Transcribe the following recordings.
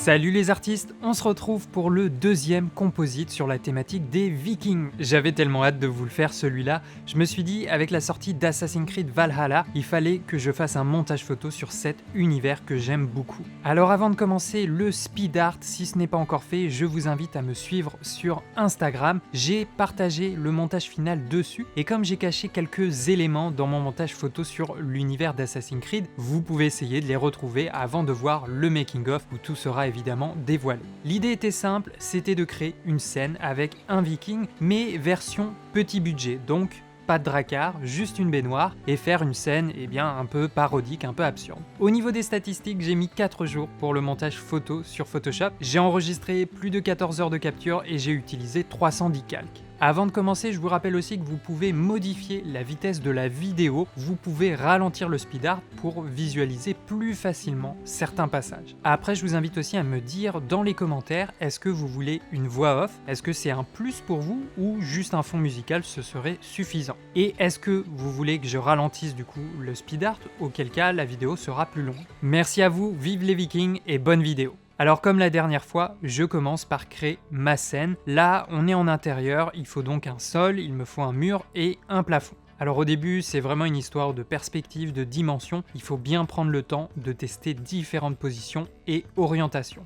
Salut les artistes, on se retrouve pour le deuxième composite sur la thématique des Vikings. J'avais tellement hâte de vous le faire celui-là, je me suis dit avec la sortie d'Assassin's Creed Valhalla, il fallait que je fasse un montage photo sur cet univers que j'aime beaucoup. Alors avant de commencer le speed art, si ce n'est pas encore fait, je vous invite à me suivre sur Instagram. J'ai partagé le montage final dessus et comme j'ai caché quelques éléments dans mon montage photo sur l'univers d'Assassin's Creed, vous pouvez essayer de les retrouver avant de voir le making of où tout sera évidemment dévoilé. L'idée était simple, c'était de créer une scène avec un viking, mais version petit budget, donc pas de dracard, juste une baignoire, et faire une scène un peu parodique, un peu absurde. Au niveau des statistiques, j'ai mis 4 jours pour le montage photo sur Photoshop, j'ai enregistré plus de 14 heures de capture et j'ai utilisé 310 calques. Avant de commencer, je vous rappelle aussi que vous pouvez modifier la vitesse de la vidéo, vous pouvez ralentir le speed art pour visualiser plus facilement certains passages. Après, je vous invite aussi à me dire dans les commentaires, est-ce que vous voulez une voix off? Est-ce que c'est un plus pour vous ou juste un fond musical, ce serait suffisant? Et est-ce que vous voulez que je ralentisse du coup le speed art, auquel cas la vidéo sera plus longue? Merci à vous, vive les Vikings et bonne vidéo! Alors comme la dernière fois, je commence par créer ma scène. Là, on est en intérieur, il faut donc un sol, il me faut un mur et un plafond. Alors au début, c'est vraiment une histoire de perspective, de dimension. Il faut bien prendre le temps de tester différentes positions et orientations.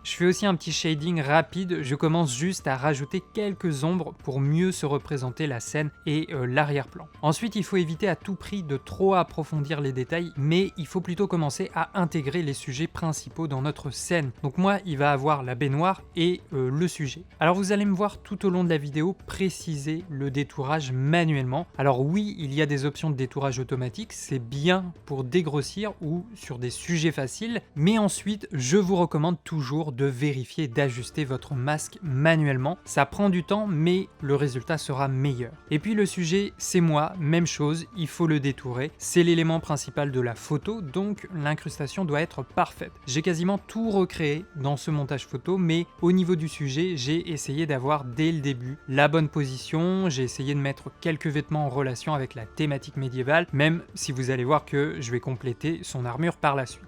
Je fais aussi un petit shading rapide, je commence juste à rajouter quelques ombres pour mieux se représenter la scène et l'arrière-plan. Ensuite, il faut éviter à tout prix de trop approfondir les détails, mais il faut plutôt commencer à intégrer les sujets principaux dans notre scène. Donc moi, il va avoir la baignoire et le sujet. Alors vous allez me voir tout au long de la vidéo préciser le détourage manuellement. Alors oui, il y a des options de détourage automatique, c'est bien pour dégrossir ou sur des sujets faciles, mais ensuite, je vous recommande toujours de vérifier et d'ajuster votre masque manuellement. Ça prend du temps, mais le résultat sera meilleur. Et puis le sujet, c'est moi, même chose, il faut le détourer. C'est l'élément principal de la photo, donc l'incrustation doit être parfaite. J'ai quasiment tout recréé dans ce montage photo, mais au niveau du sujet, j'ai essayé d'avoir dès le début la bonne position, j'ai essayé de mettre quelques vêtements en relation avec la thématique médiévale, même si vous allez voir que je vais compléter son armure par la suite.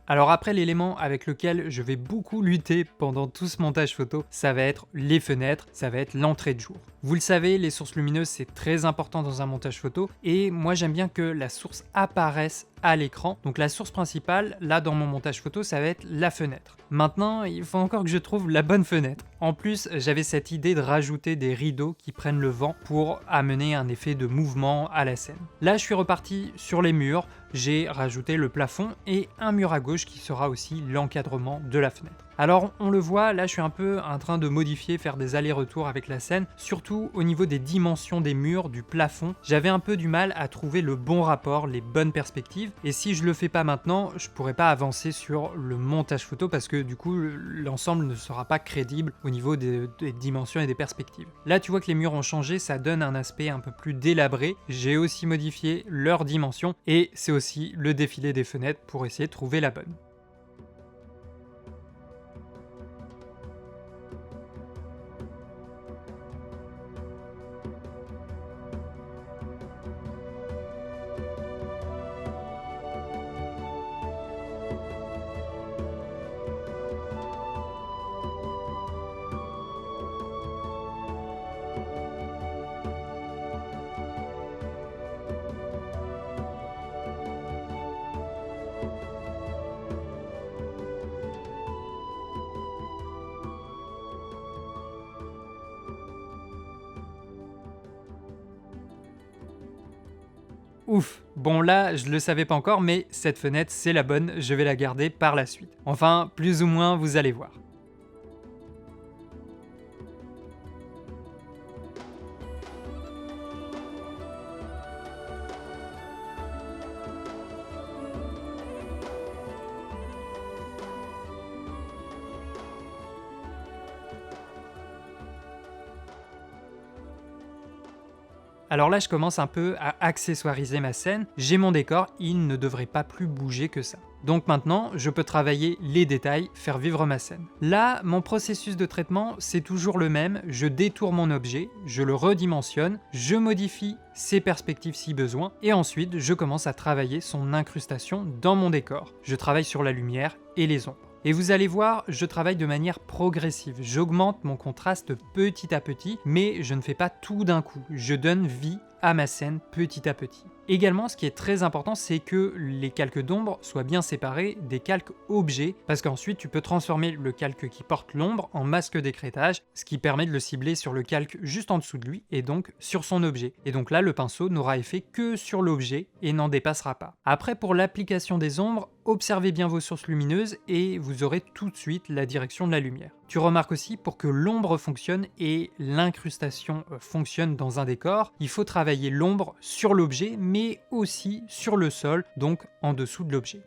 Alors après, l'élément avec lequel je vais beaucoup lutter pendant tout ce montage photo, ça va être les fenêtres, ça va être l'entrée de jour. Vous le savez, les sources lumineuses c'est très important dans un montage photo et moi j'aime bien que la source apparaisse à l'écran. Donc la source principale, là dans mon montage photo, ça va être la fenêtre. Maintenant, il faut encore que je trouve la bonne fenêtre. En plus, j'avais cette idée de rajouter des rideaux qui prennent le vent pour amener un effet de mouvement à la scène. Là, je suis reparti sur les murs, j'ai rajouté le plafond et un mur à gauche qui sera aussi l'encadrement de la fenêtre. Alors on le voit, là je suis un peu en train de modifier, faire des allers-retours avec la scène, surtout au niveau des dimensions des murs, du plafond. J'avais un peu du mal à trouver le bon rapport, les bonnes perspectives, et si je le fais pas maintenant, je pourrais pas avancer sur le montage photo parce que du coup l'ensemble ne sera pas crédible au niveau des dimensions et des perspectives. Là tu vois que les murs ont changé, ça donne un aspect un peu plus délabré. J'ai aussi modifié leurs dimensions et c'est aussi le défilé des fenêtres pour essayer de trouver la bonne. Ouf, bon là je le savais pas encore mais cette fenêtre c'est la bonne, je vais la garder par la suite. Enfin plus ou moins vous allez voir. Alors là, je commence un peu à accessoiriser ma scène. J'ai mon décor, il ne devrait pas plus bouger que ça. Donc maintenant, je peux travailler les détails, faire vivre ma scène. Là, mon processus de traitement, c'est toujours le même. Je détourne mon objet, je le redimensionne, je modifie ses perspectives si besoin, et ensuite, je commence à travailler son incrustation dans mon décor. Je travaille sur la lumière et les ombres. Et vous allez voir, je travaille de manière progressive. J'augmente mon contraste petit à petit, mais je ne fais pas tout d'un coup. Je donne vie à ma scène petit à petit. Également, ce qui est très important, c'est que les calques d'ombre soient bien séparés des calques objets, parce qu'ensuite tu peux transformer le calque qui porte l'ombre en masque d'écrêtage, ce qui permet de le cibler sur le calque juste en dessous de lui, et donc sur son objet. Et donc là, le pinceau n'aura effet que sur l'objet et n'en dépassera pas. Après, pour l'application des ombres, observez bien vos sources lumineuses et vous aurez tout de suite la direction de la lumière. Tu remarques aussi, pour que l'ombre fonctionne et l'incrustation fonctionne dans un décor, il faut travailler l'ombre sur l'objet, mais aussi sur le sol, donc en dessous de l'objet.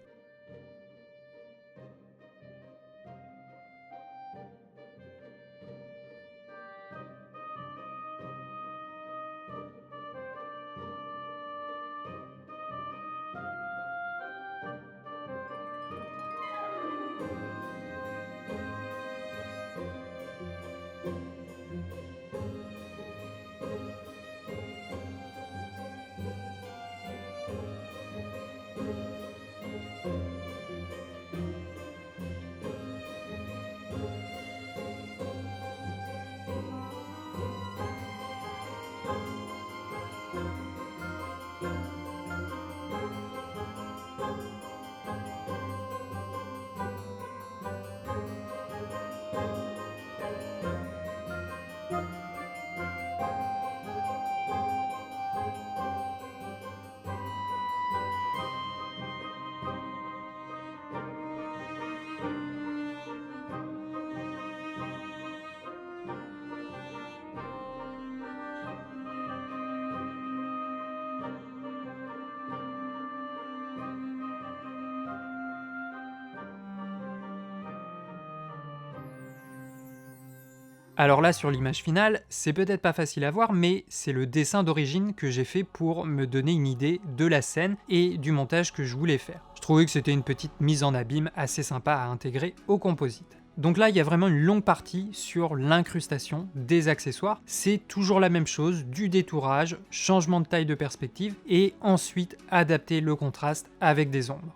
Alors là, sur l'image finale, c'est peut-être pas facile à voir, mais c'est le dessin d'origine que j'ai fait pour me donner une idée de la scène et du montage que je voulais faire. Je trouvais que c'était une petite mise en abîme assez sympa à intégrer au composite. Donc là, il y a vraiment une longue partie sur l'incrustation des accessoires. C'est toujours la même chose, du détourage, changement de taille de perspective, et ensuite adapter le contraste avec des ombres.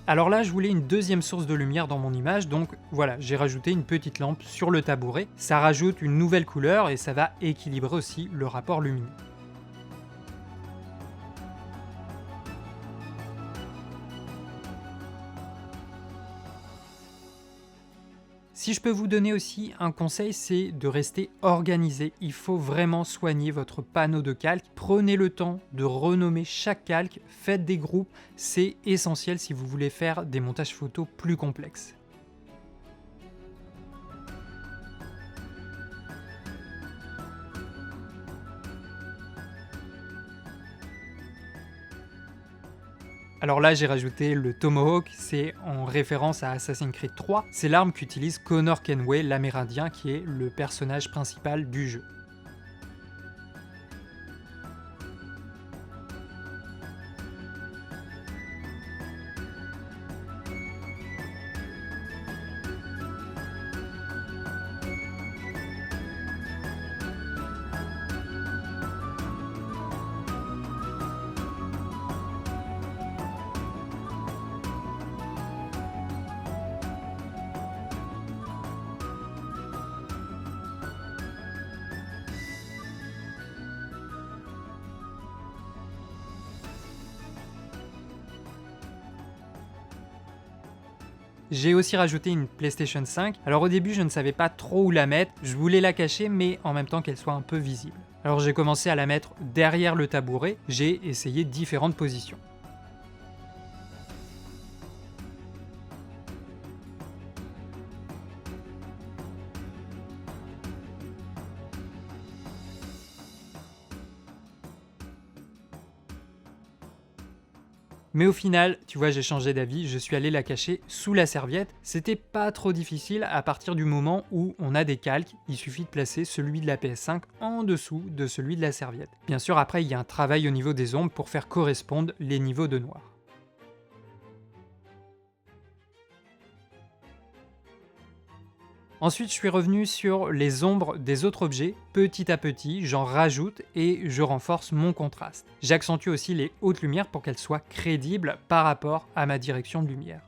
Alors là, je voulais une deuxième source de lumière dans mon image, donc voilà, j'ai rajouté une petite lampe sur le tabouret. Ça rajoute une nouvelle couleur et ça va équilibrer aussi le rapport lumineux. Si je peux vous donner aussi un conseil, c'est de rester organisé. Il faut vraiment soigner votre panneau de calque. Prenez le temps de renommer chaque calque, faites des groupes, c'est essentiel si vous voulez faire des montages photos plus complexes. Alors là, j'ai rajouté le Tomahawk, c'est en référence à Assassin's Creed 3, c'est l'arme qu'utilise Connor Kenway, l'Amérindien, qui est le personnage principal du jeu. J'ai aussi rajouté une PlayStation 5. Alors au début, je ne savais pas trop où la mettre, je voulais la cacher, mais en même temps qu'elle soit un peu visible. Alors j'ai commencé à la mettre derrière le tabouret, j'ai essayé différentes positions. Mais au final, tu vois, j'ai changé d'avis, je suis allé la cacher sous la serviette. C'était pas trop difficile à partir du moment où on a des calques, il suffit de placer celui de la PS5 en dessous de celui de la serviette. Bien sûr, après, il y a un travail au niveau des ombres pour faire correspondre les niveaux de noir. Ensuite, je suis revenu sur les ombres des autres objets. Petit à petit, j'en rajoute et je renforce mon contraste. J'accentue aussi les hautes lumières pour qu'elles soient crédibles par rapport à ma direction de lumière.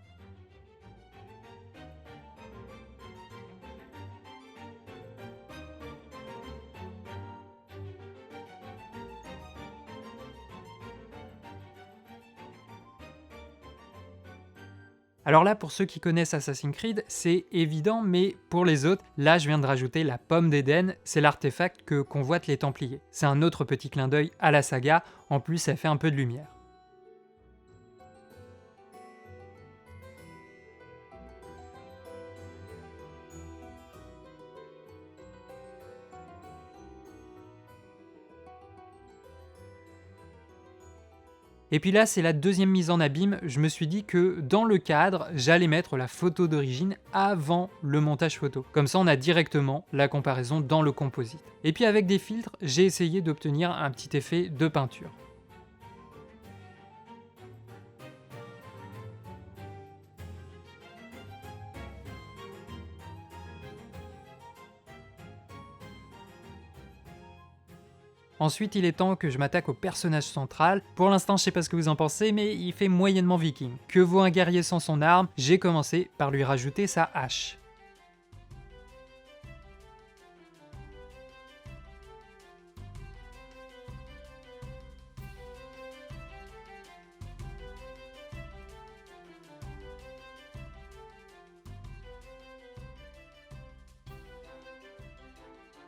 Alors là, pour ceux qui connaissent Assassin's Creed, c'est évident, mais pour les autres, là je viens de rajouter la pomme d'Éden, c'est l'artefact que convoitent les Templiers. C'est un autre petit clin d'œil à la saga, en plus ça fait un peu de lumière. Et puis là, c'est la deuxième mise en abîme, je me suis dit que dans le cadre, j'allais mettre la photo d'origine avant le montage photo. Comme ça, on a directement la comparaison dans le composite. Et puis avec des filtres, j'ai essayé d'obtenir un petit effet de peinture. Ensuite, il est temps que je m'attaque au personnage central. Pour l'instant, je sais pas ce que vous en pensez, mais il fait moyennement viking. Que vaut un guerrier sans son arme? J'ai commencé par lui rajouter sa hache.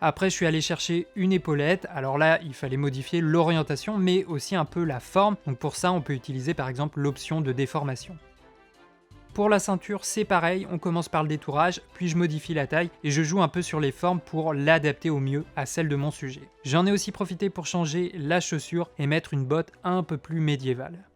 Après, je suis allé chercher une épaulette. Alors là, il fallait modifier l'orientation, mais aussi un peu la forme. Donc pour ça, on peut utiliser par exemple l'option de déformation. Pour la ceinture, c'est pareil, on commence par le détourage, puis je modifie la taille et je joue un peu sur les formes pour l'adapter au mieux à celle de mon sujet. J'en ai aussi profité pour changer la chaussure et mettre une botte un peu plus médiévale.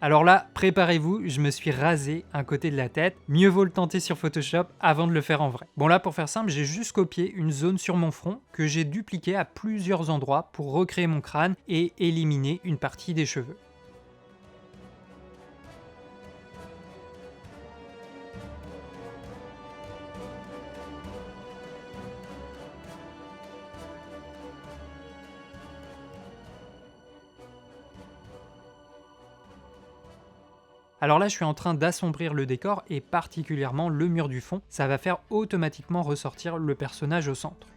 Alors là, préparez-vous, je me suis rasé un côté de la tête, mieux vaut le tenter sur Photoshop avant de le faire en vrai. Bon là, pour faire simple, j'ai juste copié une zone sur mon front que j'ai dupliquée à plusieurs endroits pour recréer mon crâne et éliminer une partie des cheveux. Alors là, je suis en train d'assombrir le décor et particulièrement le mur du fond. Ça va faire automatiquement ressortir le personnage au centre.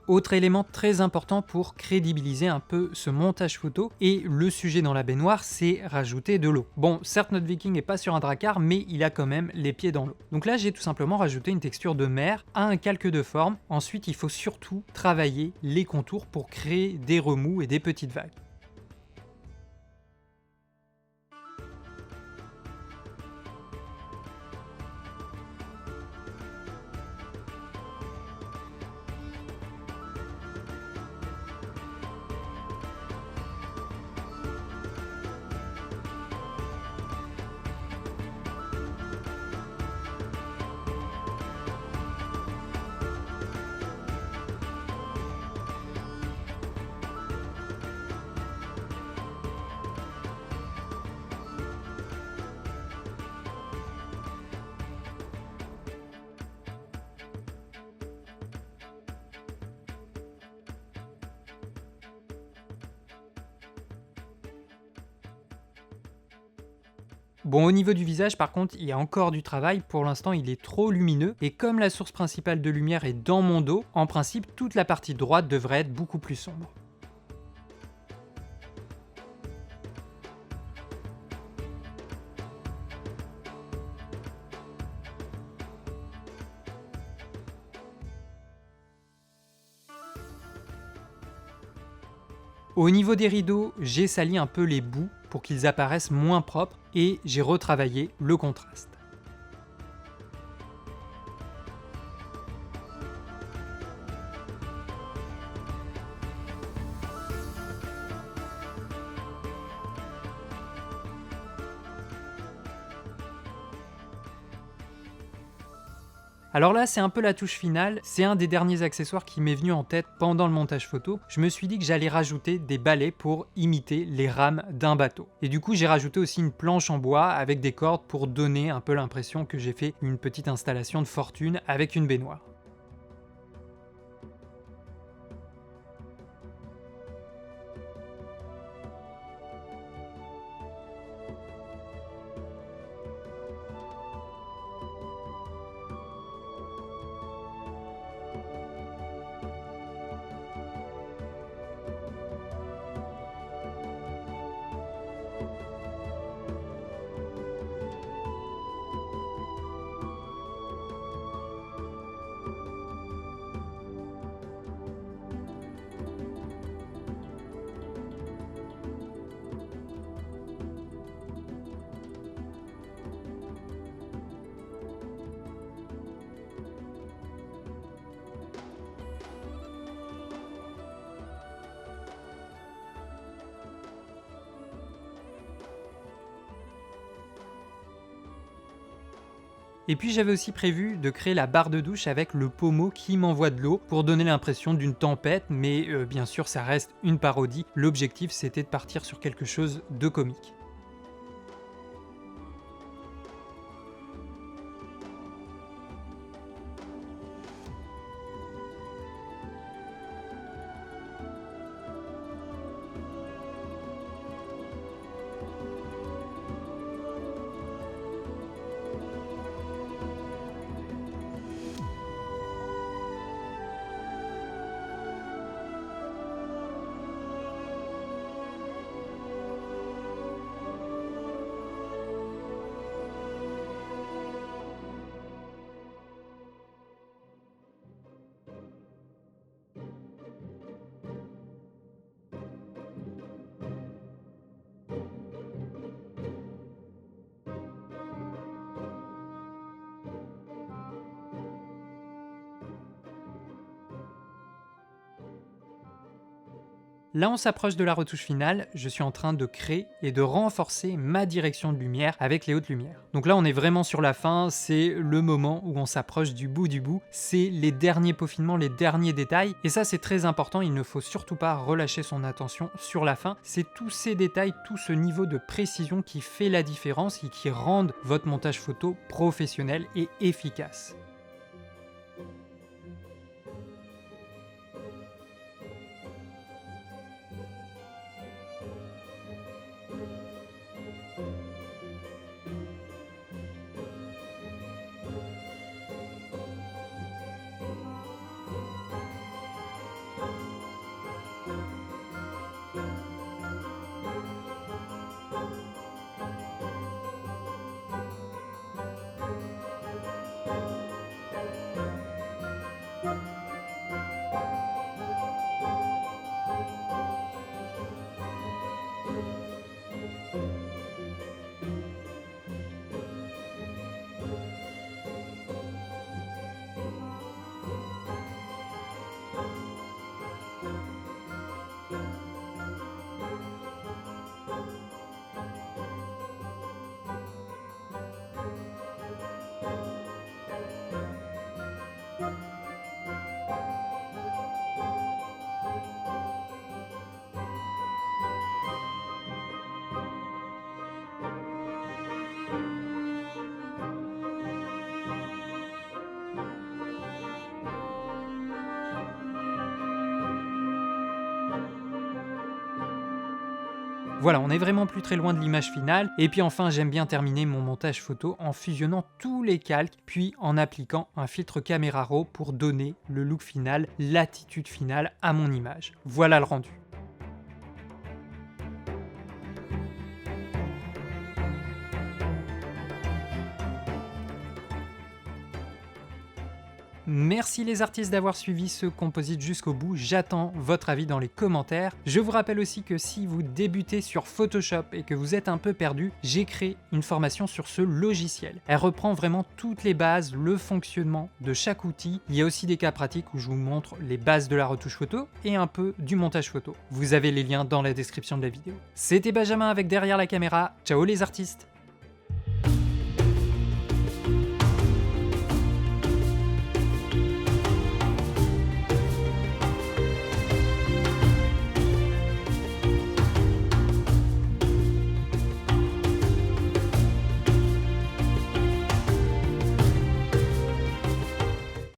Autre élément très important pour crédibiliser un peu ce montage photo et le sujet dans la baignoire, c'est rajouter de l'eau. Bon, certes notre viking n'est pas sur un drakkar, mais il a quand même les pieds dans l'eau. Donc là j'ai tout simplement rajouté une texture de mer à un calque de forme. Ensuite il faut surtout travailler les contours pour créer des remous et des petites vagues. Bon, au niveau du visage, par contre, il y a encore du travail. Pour l'instant, il est trop lumineux. Et comme la source principale de lumière est dans mon dos, en principe, toute la partie droite devrait être beaucoup plus sombre. Au niveau des rideaux, j'ai sali un peu les bouts pour qu'ils apparaissent moins propres et j'ai retravaillé le contraste. Alors là, c'est un peu la touche finale, c'est un des derniers accessoires qui m'est venu en tête pendant le montage photo. Je me suis dit que j'allais rajouter des balais pour imiter les rames d'un bateau. Et du coup, j'ai rajouté aussi une planche en bois avec des cordes pour donner un peu l'impression que j'ai fait une petite installation de fortune avec une baignoire. Et puis j'avais aussi prévu de créer la barre de douche avec le pommeau qui m'envoie de l'eau pour donner l'impression d'une tempête, mais bien sûr ça reste une parodie. L'objectif c'était de partir sur quelque chose de comique. Là, on s'approche de la retouche finale, je suis en train de créer et de renforcer ma direction de lumière avec les hautes lumières. Donc là, on est vraiment sur la fin, c'est le moment où on s'approche du bout, c'est les derniers peaufinements, les derniers détails, et ça c'est très important, il ne faut surtout pas relâcher son attention sur la fin, c'est tous ces détails, tout ce niveau de précision qui fait la différence et qui rendent votre montage photo professionnel et efficace. Voilà, on est vraiment plus très loin de l'image finale. Et puis enfin, j'aime bien terminer mon montage photo en fusionnant tous les calques, puis en appliquant un filtre Camera Raw pour donner le look final, l'attitude finale à mon image. Voilà le rendu. Merci les artistes d'avoir suivi ce composite jusqu'au bout, j'attends votre avis dans les commentaires. Je vous rappelle aussi que si vous débutez sur Photoshop et que vous êtes un peu perdu, j'ai créé une formation sur ce logiciel. Elle reprend vraiment toutes les bases, le fonctionnement de chaque outil. Il y a aussi des cas pratiques où je vous montre les bases de la retouche photo et un peu du montage photo. Vous avez les liens dans la description de la vidéo. C'était Benjamin avec Derrière la caméra, ciao les artistes!